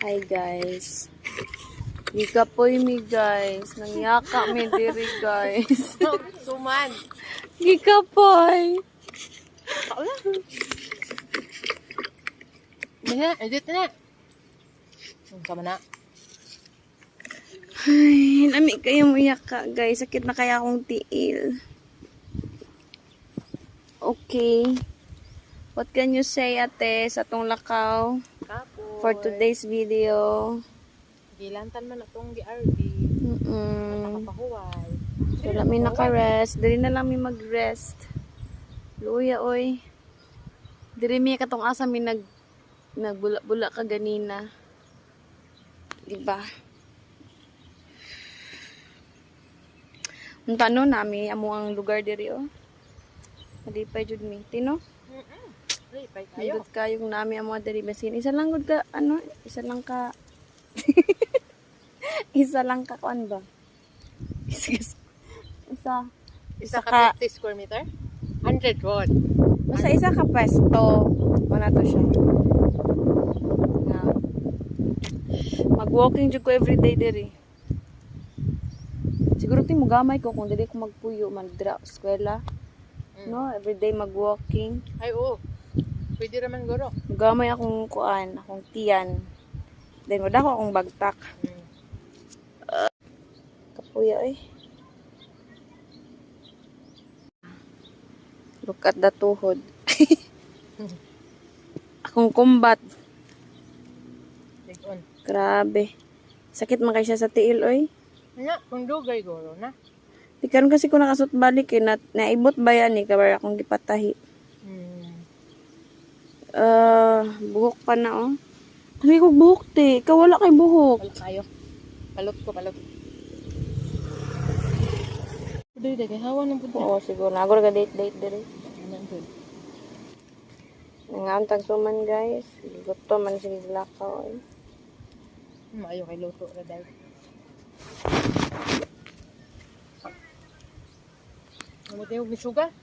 Hi guys. Gikapoy mi guys. Nangyaka mi diri guys. Suman. Gikapoy. Dina, edit na. Sama na. Ay, nami kayo umiyak ka guys. Sakit na kaya akong tiil. Okay. What can you say ate sa tong lakaw Kapoy. for today's video? Gilantan man atong GRD. Nakapahuway. So, lami naka-rest. Diri na lang mi mag-rest. Luya, oy. Diri mi katong asa mi nagbula-bula ka ganina. Diba? Ang tanong nami, amo ang lugar diri, oh. Malipay jud mi. Tino? Lipay tayo. Nindot kayong nami amo diri. Basin, isa lang gud ka, ano, isa lang ka, isa lang ka, kuan ba? Isa ka 50 square meter? 100 won. Basta isa ka pwesto. Wala to siya. Na. Mag-walking jud ko everyday diri. Siguro ti mo gamay ko kung dili ko magpuyo man dira sa eskwela. No, everyday mag-walking. Ay, oo. Pwede naman guro. Gamay akong kuan, akong tiyan. Then wala ko akong bagtak. Kapuya eh. Look at the tuhod. Akong kumbat. Take on. Grabe. Sakit man kay siya sa tiil, oy. Nga, kung dugay guro na. Di karon kasi ko nakasut balik eh. Naibot ba yan eh. Kabara akong gipatahi. Buhok pa na, oh. Sabi ko buhok, te. Ikaw wala kay buhok. Palot tayo. Palot ko, palot. Uday, kay hawa ng puti. Oo, siguro. Nagor ka date diri. Nandun. Nangantag suman, guys. Gusto man sige lakaw, eh. Maayo kay luto na dahil. Namuti yung sugar.